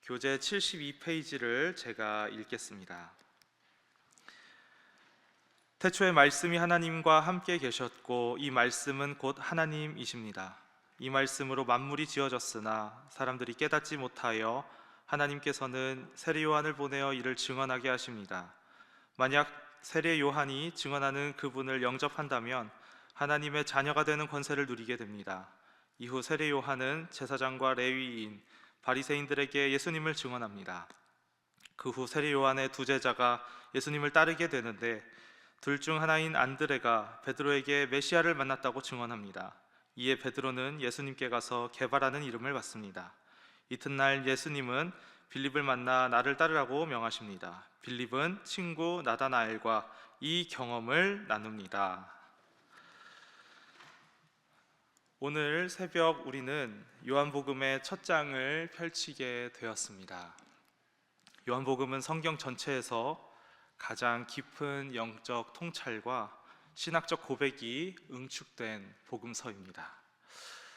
교재 72페이지를 제가 읽겠습니다. 태초에 말씀이 하나님과 함께 계셨고 이 말씀은 곧 하나님이십니다. 이 말씀으로 만물이 지어졌으나 사람들이 깨닫지 못하여 하나님께서는 세례 요한을 보내어 이를 증언하게 하십니다. 만약 세례 요한이 증언하는 그분을 영접한다면 하나님의 자녀가 되는 권세를 누리게 됩니다. 이후 세례 요한은 제사장과 레위인, 바리새인들에게 예수님을 증언합니다. 그 후 세례 요한의 두 제자가 예수님을 따르게 되는데 둘 중 하나인 안드레가 베드로에게 메시아를 만났다고 증언합니다. 이에 베드로는 예수님께 가서 게바라는 이름을 받습니다. 이튿날 예수님은 빌립을 만나 나를 따르라고 명하십니다. 빌립은 친구 나다나엘과 이 경험을 나눕니다. 오늘 새벽 우리는 요한복음의 첫 장을 펼치게 되었습니다. 요한복음은 성경 전체에서 가장 깊은 영적 통찰과 신학적 고백이 응축된 복음서입니다.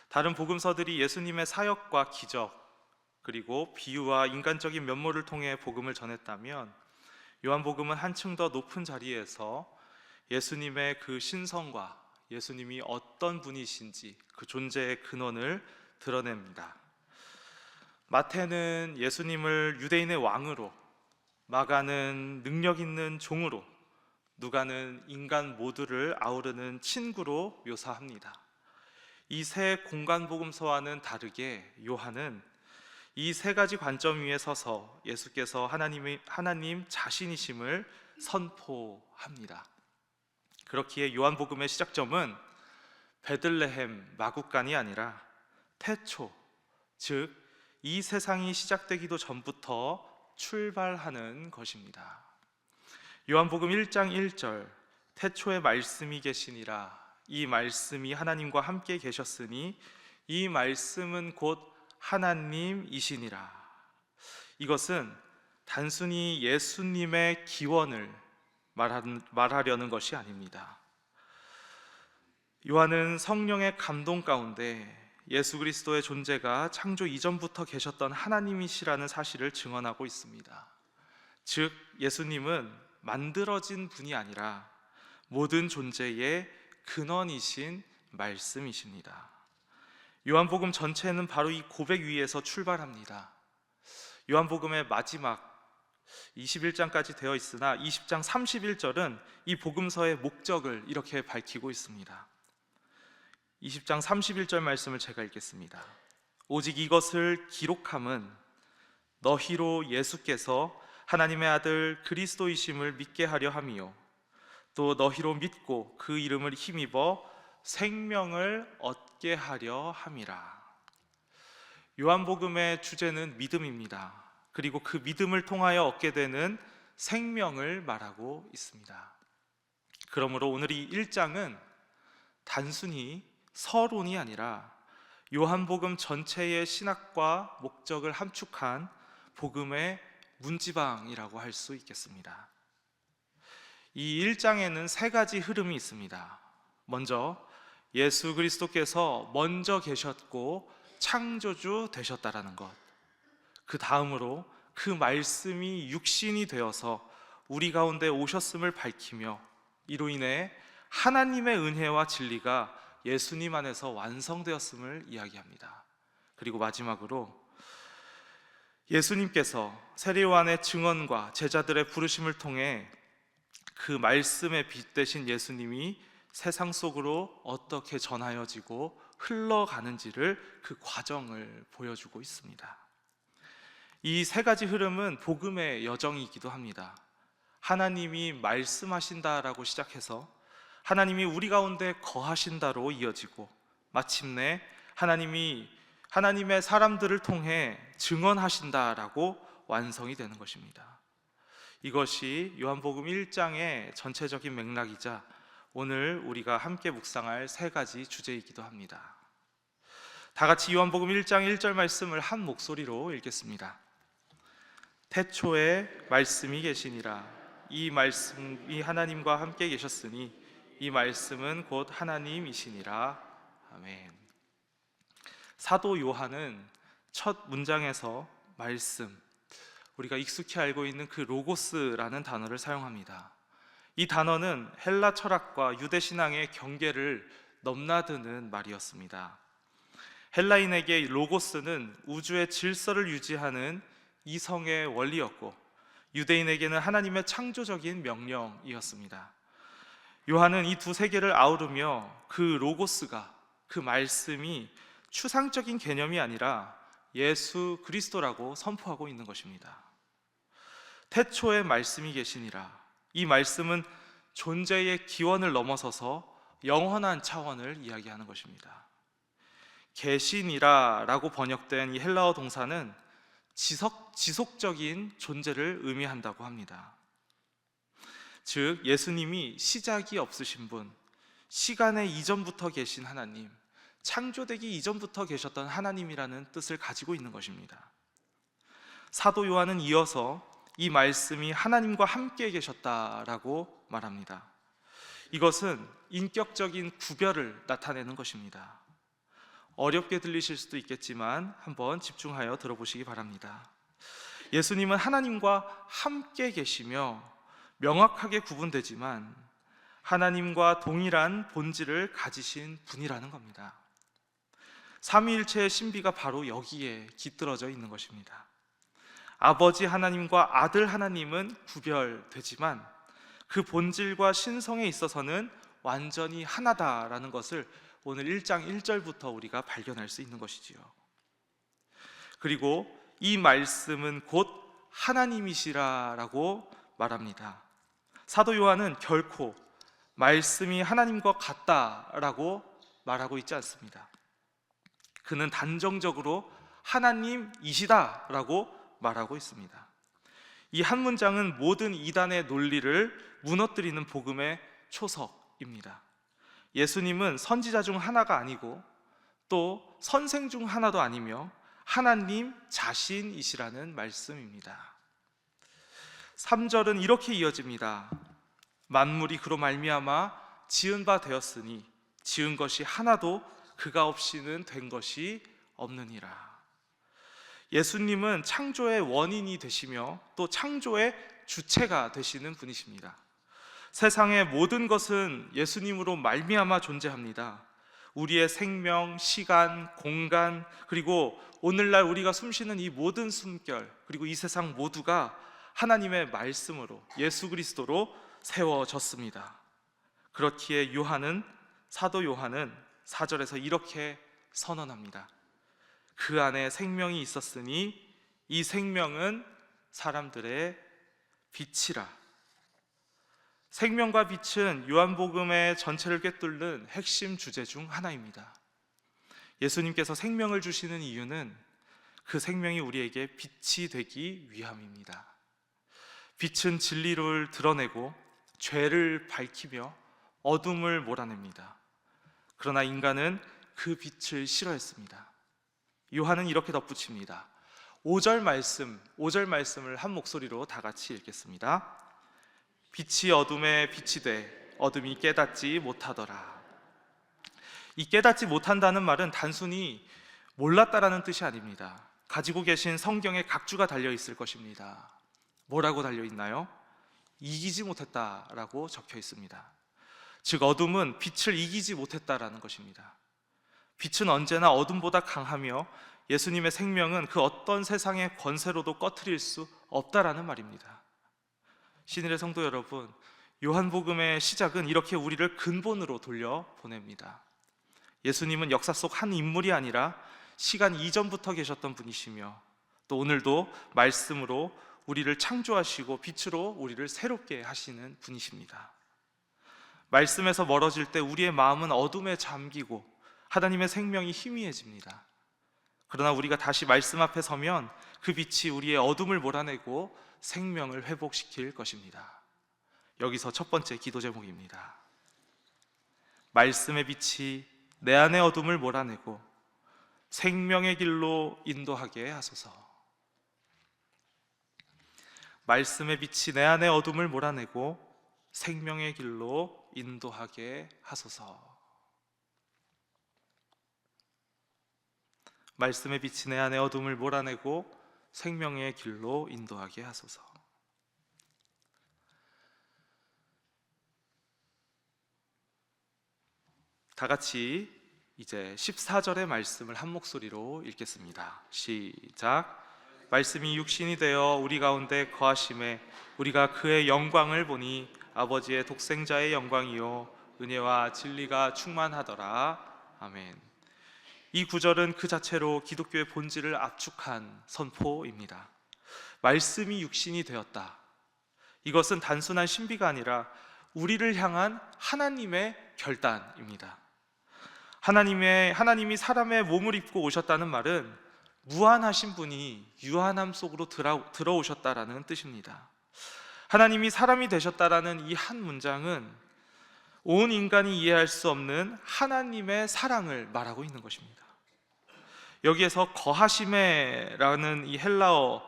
다른 복음서들이 예수님의 사역과 기적 그리고 비유와 인간적인 면모를 통해 복음을 전했다면 요한복음은 한층 더 높은 자리에서 예수님의 그 신성과 예수님이 어떤 분이신지 그 존재의 근원을 드러냅니다. 마태는 예수님을 유대인의 왕으로, 마가는 능력 있는 종으로, 누가는 인간 모두를 아우르는 친구로 묘사합니다. 이 세 공간복음서와는 다르게 요한은 이 세 가지 관점 위에 서서 예수께서 하나님 자신이심을 선포합니다. 그렇기에 요한복음의 시작점은 베들레헴 마구간이 아니라 태초, 즉 이 세상이 시작되기도 전부터 출발하는 것입니다. 요한복음 1장 1절 태초에 말씀이 계시니라 이 말씀이 하나님과 함께 계셨으니 이 말씀은 곧 하나님이시니라. 이것은 단순히 예수님의 기원을 말하려는 것이 아닙니다. 요한은 성령의 감동 가운데 예수 그리스도의 존재가 창조 이전부터 계셨던 하나님이시라는 사실을 증언하고 있습니다. 즉 예수님은 만들어진 분이 아니라 모든 존재의 근원이신 말씀이십니다. 요한복음 전체는 바로 이 고백 위에서 출발합니다. 요한복음의 마지막 21장까지 되어 있으나 20장 31절은 이 복음서의 목적을 이렇게 밝히고 있습니다. 20장 31절 말씀을 제가 읽겠습니다. 오직 이것을 기록함은 너희로 예수께서 하나님의 아들 그리스도이심을 믿게 하려 함이요 또 너희로 믿고 그 이름을 힘입어 생명을 얻게 하려 함이라. 요한복음의 주제는 믿음입니다. 그리고 그 믿음을 통하여 얻게 되는 생명을 말하고 있습니다. 그러므로 오늘 이 1장은 단순히 서론이 아니라 요한복음 전체의 신학과 목적을 함축한 복음의 문지방이라고 할 수 있겠습니다. 이 1장에는 세 가지 흐름이 있습니다. 먼저 예수 그리스도께서 먼저 계셨고 창조주 되셨다라는 것, 그 다음으로 그 말씀이 육신이 되어서 우리 가운데 오셨음을 밝히며 이로 인해 하나님의 은혜와 진리가 예수님 안에서 완성되었음을 이야기합니다. 그리고 마지막으로 예수님께서 세례 요한의 증언과 제자들의 부르심을 통해 그 말씀의 빛 되신 예수님이 세상 속으로 어떻게 전하여지고 흘러가는지를 그 과정을 보여주고 있습니다. 이 세 가지 흐름은 복음의 여정이기도 합니다. 하나님이 말씀하신다라고 시작해서 하나님이 우리 가운데 거하신다로 이어지고 마침내 하나님의 사람들을 통해 증언하신다라고 완성이 되는 것입니다. 이것이 요한복음 1장의 전체적인 맥락이자 오늘 우리가 함께 묵상할 세 가지 주제이기도 합니다. 다 같이 요한복음 1장 1절 말씀을 한 목소리로 읽겠습니다. 태초에 말씀이 계시니라 이 말씀이 하나님과 함께 계셨으니 이 말씀은 곧 하나님이시니라. 아멘. 사도 요한은 첫 문장에서 말씀, 우리가 익숙히 알고 있는 그 로고스라는 단어를 사용합니다. 이 단어는 헬라 철학과 유대 신앙의 경계를 넘나드는 말이었습니다. 헬라인에게 로고스는 우주의 질서를 유지하는 이성의 원리였고, 유대인에게는 하나님의 창조적인 명령이었습니다. 요한은 이 두 세계를 아우르며 그 로고스가, 그 말씀이 추상적인 개념이 아니라 예수 그리스도라고 선포하고 있는 것입니다. 태초에 말씀이 계시니라. 이 말씀은 존재의 기원을 넘어서서 영원한 차원을 이야기하는 것입니다. 계시니라라고 번역된 이 헬라어 동사는 지속적인 존재를 의미한다고 합니다. 즉, 예수님이 시작이 없으신 분, 시간의 이전부터 계신 하나님, 창조되기 이전부터 계셨던 하나님이라는 뜻을 가지고 있는 것입니다. 사도 요한은 이어서 이 말씀이 하나님과 함께 계셨다라고 말합니다. 이것은 인격적인 구별을 나타내는 것입니다. 어렵게 들리실 수도 있겠지만 한번 집중하여 들어보시기 바랍니다. 예수님은 하나님과 함께 계시며 명확하게 구분되지만 하나님과 동일한 본질을 가지신 분이라는 겁니다. 삼위일체의 신비가 바로 여기에 깃들어져 있는 것입니다. 아버지 하나님과 아들 하나님은 구별되지만 그 본질과 신성에 있어서는 완전히 하나다라는 것을 오늘 1장 1절부터 우리가 발견할 수 있는 것이지요. 그리고 이 말씀은 곧 하나님이시라라고 말합니다. 사도 요한은 결코 말씀이 하나님과 같다라고 말하고 있지 않습니다. 그는 단정적으로 하나님이시다라고 말하고 있습니다. 이 한 문장은 모든 이단의 논리를 무너뜨리는 복음의 초석입니다. 예수님은 선지자 중 하나가 아니고 또 선생 중 하나도 아니며 하나님 자신이시라는 말씀입니다. 3절은 이렇게 이어집니다. 만물이 그로 말미암아 지은 바 되었으니 지은 것이 하나도 그가 없이는 된 것이 없느니라. 예수님은 창조의 원인이 되시며 또 창조의 주체가 되시는 분이십니다. 세상의 모든 것은 예수님으로 말미암아 존재합니다. 우리의 생명, 시간, 공간, 그리고 오늘날 우리가 숨쉬는 이 모든 숨결, 그리고 이 세상 모두가 하나님의 말씀으로, 예수 그리스도로 세워졌습니다. 그렇기에 사도 요한은 4절에서 이렇게 선언합니다. 그 안에 생명이 있었으니 이 생명은 사람들의 빛이라. 생명과 빛은 요한복음의 전체를 꿰뚫는 핵심 주제 중 하나입니다. 예수님께서 생명을 주시는 이유는 그 생명이 우리에게 빛이 되기 위함입니다. 빛은 진리를 드러내고 죄를 밝히며 어둠을 몰아냅니다. 그러나 인간은 그 빛을 싫어했습니다. 요한은 이렇게 덧붙입니다. 5절 말씀을 한 목소리로 다 같이 읽겠습니다. 빛이 어둠에 빛이 돼 어둠이 깨닫지 못하더라. 이 깨닫지 못한다는 말은 단순히 몰랐다라는 뜻이 아닙니다. 가지고 계신 성경에 각주가 달려 있을 것입니다. 뭐라고 달려 있나요? 이기지 못했다라고 적혀 있습니다. 즉 어둠은 빛을 이기지 못했다라는 것입니다. 빛은 언제나 어둠보다 강하며 예수님의 생명은 그 어떤 세상의 권세로도 꺼트릴 수 없다라는 말입니다. 신일의 성도 여러분, 요한복음의 시작은 이렇게 우리를 근본으로 돌려보냅니다. 예수님은 역사 속 한 인물이 아니라 시간 이전부터 계셨던 분이시며 또 오늘도 말씀으로 우리를 창조하시고 빛으로 우리를 새롭게 하시는 분이십니다. 말씀에서 멀어질 때 우리의 마음은 어둠에 잠기고 하나님의 생명이 희미해집니다. 그러나 우리가 다시 말씀 앞에 서면 그 빛이 우리의 어둠을 몰아내고 생명을 회복시킬 것입니다. 여기서 첫 번째 기도 제목입니다. 말씀의 빛이 내 안의 어둠을 몰아내고 생명의 길로 인도하게 하소서. 말씀의 빛이 내 안의 어둠을 몰아내고 생명의 길로 인도하게 하소서. 말씀의 빛이 내 안의 어둠을 몰아내고 생명의 길로 인도하게 하소서. 다 같이 이제 14절의 말씀을 한 목소리로 읽겠습니다. 시작. 말씀이 육신이 되어 우리 가운데 거하심에 우리가 그의 영광을 보니 아버지의 독생자의 영광이요 은혜와 진리가 충만하더라. 아멘. 이 구절은 그 자체로 기독교의 본질을 압축한 선포입니다. 말씀이 육신이 되었다. 이것은 단순한 신비가 아니라 우리를 향한 하나님의 결단입니다. 하나님이 사람의 몸을 입고 오셨다는 말은 무한하신 분이 유한함 속으로 들어오셨다라는 뜻입니다. 하나님이 사람이 되셨다라는 이 한 문장은 온 인간이 이해할 수 없는 하나님의 사랑을 말하고 있는 것입니다. 여기에서 거하심에라는 이 헬라어는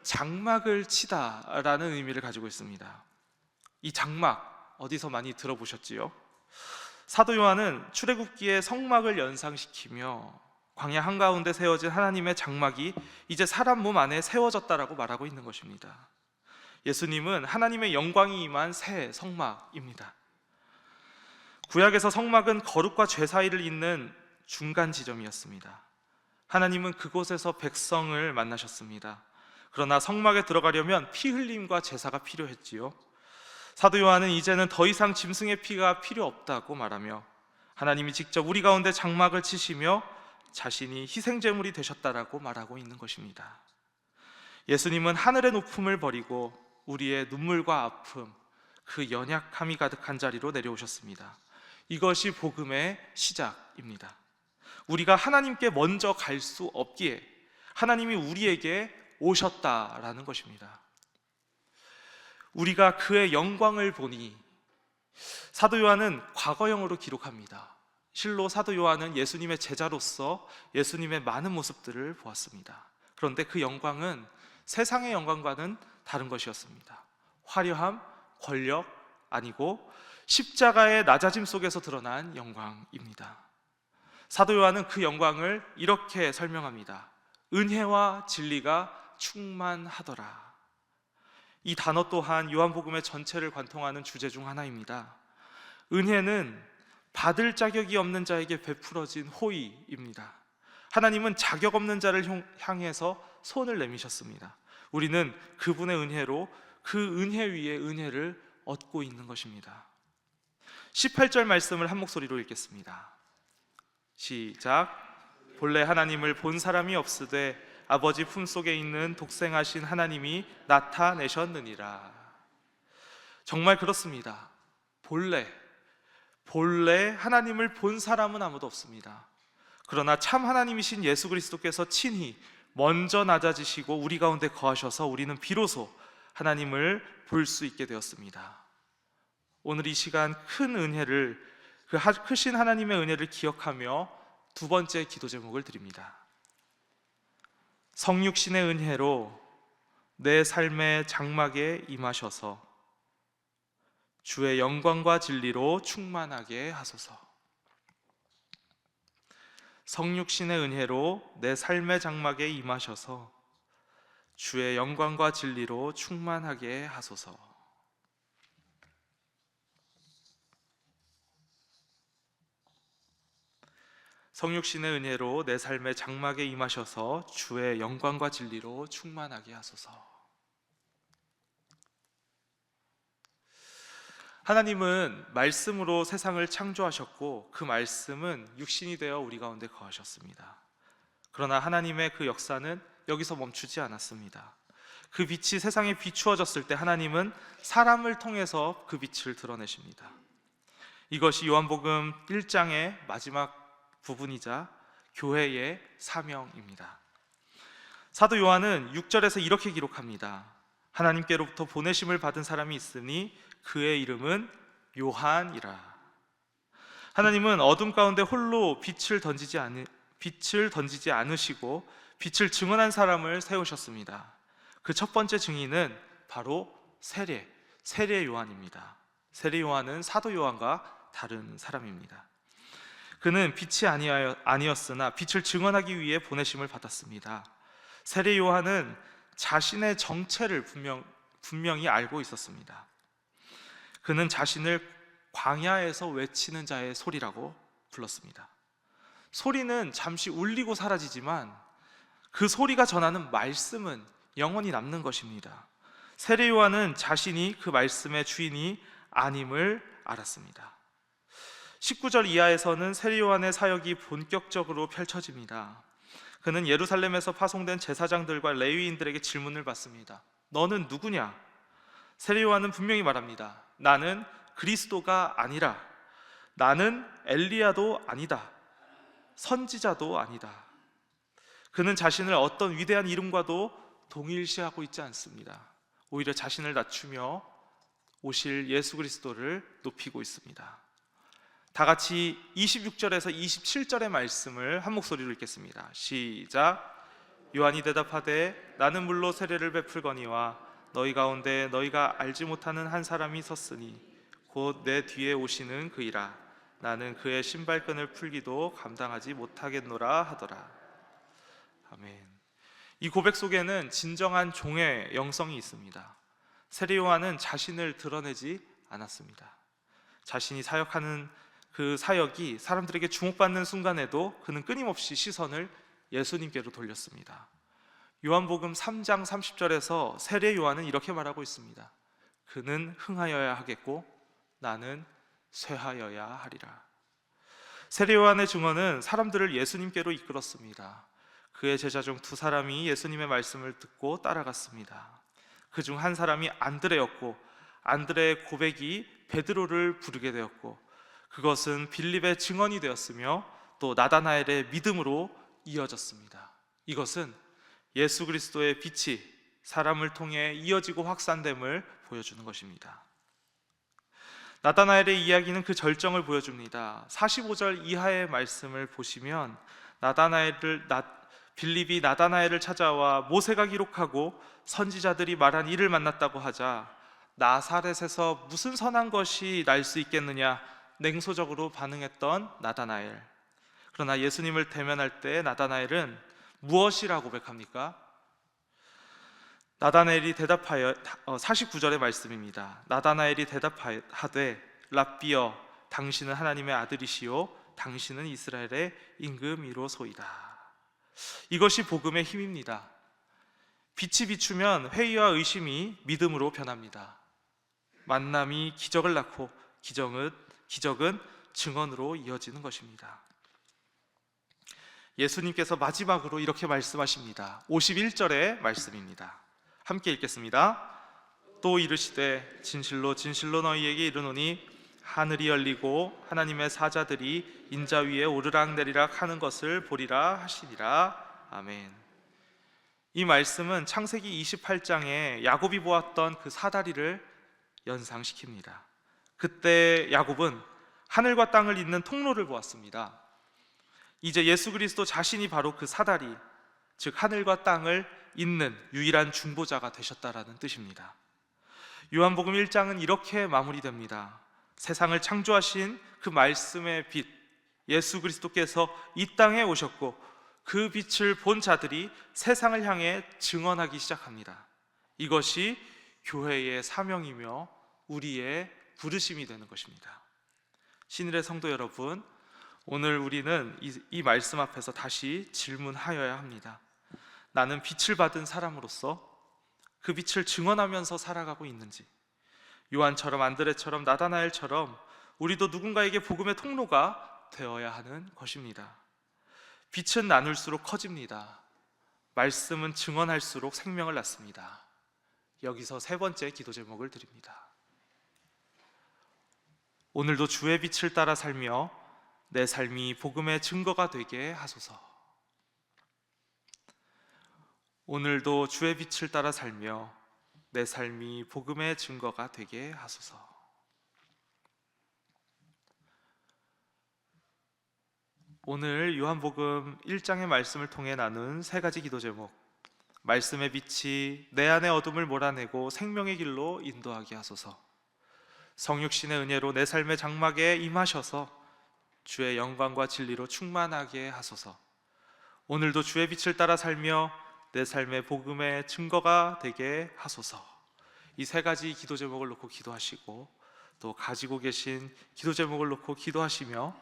장막을 치다라는 의미를 가지고 있습니다. 이 장막 어디서 많이 들어보셨지요? 사도 요한은 출애굽기의 성막을 연상시키며 광야 한가운데 세워진 하나님의 장막이 이제 사람 몸 안에 세워졌다라고 말하고 있는 것입니다. 예수님은 하나님의 영광이 임한 새 성막입니다. 구약에서 성막은 거룩과 죄 사이를 잇는 중간 지점이었습니다. 하나님은 그곳에서 백성을 만나셨습니다. 그러나 성막에 들어가려면 피 흘림과 제사가 필요했지요. 사도 요한은 이제는 더 이상 짐승의 피가 필요 없다고 말하며 하나님이 직접 우리 가운데 장막을 치시며 자신이 희생제물이 되셨다라고 말하고 있는 것입니다. 예수님은 하늘의 높음을 버리고 우리의 눈물과 아픔, 그 연약함이 가득한 자리로 내려오셨습니다. 이것이 복음의 시작입니다. 우리가 하나님께 먼저 갈 수 없기에 하나님이 우리에게 오셨다라는 것입니다. 우리가 그의 영광을 보니, 사도 요한은 과거형으로 기록합니다. 실로 사도 요한은 예수님의 제자로서 예수님의 많은 모습들을 보았습니다. 그런데 그 영광은 세상의 영광과는 다른 것이었습니다. 화려함, 권력 아니고 십자가의 낮아짐 속에서 드러난 영광입니다. 사도 요한은 그 영광을 이렇게 설명합니다. 은혜와 진리가 충만하더라. 이 단어 또한 요한복음의 전체를 관통하는 주제 중 하나입니다. 은혜는 받을 자격이 없는 자에게 베풀어진 호의입니다. 하나님은 자격 없는 자를 향해서 손을 내미셨습니다. 우리는 그분의 은혜로 그 은혜 위에 은혜를 얻고 있는 것입니다. 18절 말씀을 한 목소리로 읽겠습니다. 시작. 본래 하나님을 본 사람이 없으되 아버지 품속에 있는 독생하신 하나님이 나타내셨느니라. 정말 그렇습니다. 본래 하나님을 본 사람은 아무도 없습니다. 그러나 참 하나님이신 예수 그리스도께서 친히 먼저 낮아지시고 우리 가운데 거하셔서 우리는 비로소 하나님을 볼 수 있게 되었습니다. 오늘 이 시간 큰 은혜를, 그 크신 하나님의 은혜를 기억하며 두 번째 기도 제목을 드립니다. 성육신의 은혜로 내 삶의 장막에 임하셔서 주의 영광과 진리로 충만하게 하소서. 성육신의 은혜로 내 삶의 장막에 임하셔서 주의 영광과 진리로 충만하게 하소서. 성육신의 은혜로 내 삶의 장막에 임하셔서 주의 영광과 진리로 충만하게 하소서. 하나님은 말씀으로 세상을 창조하셨고 그 말씀은 육신이 되어 우리 가운데 거하셨습니다. 그러나 하나님의 그 역사는 여기서 멈추지 않았습니다. 그 빛이 세상에 비추어졌을 때 하나님은 사람을 통해서 그 빛을 드러내십니다. 이것이 요한복음 1장의 마지막 부분이자 교회의 사명입니다. 사도 요한은 6절에서 이렇게 기록합니다. 하나님께로부터 보내심을 받은 사람이 있으니 그의 이름은 요한이라. 하나님은 어둠 가운데 홀로 빛을 던지지 않으시고 빛을 증언한 사람을 세우셨습니다. 그 첫 번째 증인은 바로 세례 요한입니다. 세례 요한은 사도 요한과 다른 사람입니다. 그는 빛이 아니었으나 빛을 증언하기 위해 보내심을 받았습니다. 세례 요한은 자신의 정체를 분명히 알고 있었습니다. 그는 자신을 광야에서 외치는 자의 소리라고 불렀습니다. 소리는 잠시 울리고 사라지지만 그 소리가 전하는 말씀은 영원히 남는 것입니다. 세례 요한은 자신이 그 말씀의 주인이 아님을 알았습니다. 19절 이하에서는 세례 요한의 사역이 본격적으로 펼쳐집니다. 그는 예루살렘에서 파송된 제사장들과 레위인들에게 질문을 받습니다. 너는 누구냐? 세례 요한은 분명히 말합니다. 나는 그리스도가 아니라, 나는 엘리야도 아니다, 선지자도 아니다. 그는 자신을 어떤 위대한 이름과도 동일시하고 있지 않습니다. 오히려 자신을 낮추며 오실 예수 그리스도를 높이고 있습니다. 다 같이 26절에서 27절의 말씀을 한 목소리로 읽겠습니다. 시작. 요한이 대답하되 나는 물로 세례를 베풀거니와 너희 가운데 너희가 알지 못하는 한 사람이 섰으니 곧 내 뒤에 오시는 그이라. 나는 그의 신발끈을 풀기도 감당하지 못하겠노라 하더라. 아멘. 이 고백 속에는 진정한 종의 영성이 있습니다. 세례 요한은 자신을 드러내지 않았습니다. 자신이 사역하는 그 사역이 사람들에게 주목받는 순간에도 그는 끊임없이 시선을 예수님께로 돌렸습니다. 요한복음 3장 30절에서 세례 요한은 이렇게 말하고 있습니다. 그는 흥하여야 하겠고 나는 쇠하여야 하리라. 세례 요한의 증언은 사람들을 예수님께로 이끌었습니다. 그의 제자 중 두 사람이 예수님의 말씀을 듣고 따라갔습니다. 그 중 한 사람이 안드레였고, 안드레의 고백이 베드로를 부르게 되었고, 그것은 빌립의 증언이 되었으며 또 나다나엘의 믿음으로 이어졌습니다. 이것은 예수 그리스도의 빛이 사람을 통해 이어지고 확산됨을 보여주는 것입니다. 나다나엘의 이야기는 그 절정을 보여줍니다. 45절 이하의 말씀을 보시면 빌립이 나다나엘을 찾아와 모세가 기록하고 선지자들이 말한 이를 만났다고 하자 나사렛에서 무슨 선한 것이 날 수 있겠느냐 냉소적으로 반응했던 나다나엘. 그러나 예수님을 대면할 때 나다나엘은 무엇이라고 고백합니까? 나다나엘이 대답하여 49절의 말씀입니다. 나다나엘이 대답하되 랍비여 당신은 하나님의 아들이시요 당신은 이스라엘의 임금이로소이다. 이것이 복음의 힘입니다. 빛이 비추면 회의와 의심이 믿음으로 변합니다. 만남이 기적을 낳고 기적은 증언으로 이어지는 것입니다. 예수님께서 마지막으로 이렇게 말씀하십니다. 51절의 말씀입니다. 함께 읽겠습니다. 또 이르시되 진실로 진실로 너희에게 이르노니 하늘이 열리고 하나님의 사자들이 인자 위에 오르락내리락 하는 것을 보리라 하시니라. 아멘. 이 말씀은 창세기 28장에 야곱이 보았던 그 사다리를 연상시킵니다. 그때 야곱은 하늘과 땅을 잇는 통로를 보았습니다. 이제 예수 그리스도 자신이 바로 그 사다리, 즉 하늘과 땅을 잇는 유일한 중보자가 되셨다라는 뜻입니다. 요한복음 1장은 이렇게 마무리됩니다. 세상을 창조하신 그 말씀의 빛 예수 그리스도께서 이 땅에 오셨고 그 빛을 본 자들이 세상을 향해 증언하기 시작합니다. 이것이 교회의 사명이며 우리의 부르심이 되는 것입니다. 신일의 성도 여러분, 오늘 우리는 이 말씀 앞에서 다시 질문하여야 합니다. 나는 빛을 받은 사람으로서 그 빛을 증언하면서 살아가고 있는지, 요한처럼 안드레처럼 나다나엘처럼 우리도 누군가에게 복음의 통로가 되어야 하는 것입니다. 빛은 나눌수록 커집니다. 말씀은 증언할수록 생명을 낳습니다. 여기서 세 번째 기도 제목을 드립니다. 오늘도 주의 빛을 따라 살며 내 삶이 복음의 증거가 되게 하소서. 오늘도 주의 빛을 따라 살며 내 삶이 복음의 증거가 되게 하소서. 오늘 요한복음 1장의 말씀을 통해 나눈 세 가지 기도 제목, 말씀의 빛이 내 안의 어둠을 몰아내고 생명의 길로 인도하게 하소서. 성육신의 은혜로 내 삶의 장막에 임하셔서 주의 영광과 진리로 충만하게 하소서. 오늘도 주의 빛을 따라 살며 내 삶의 복음의 증거가 되게 하소서. 이 세 가지 기도 제목을 놓고 기도하시고, 또 가지고 계신 기도 제목을 놓고 기도하시며,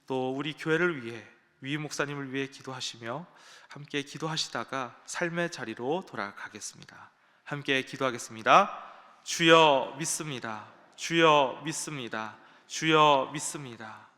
또 우리 교회를 위해, 위 목사님을 위해 기도하시며 함께 기도하시다가 삶의 자리로 돌아가겠습니다. 함께 기도하겠습니다. 주여 믿습니다. 주여 믿습니다. 주여 믿습니다.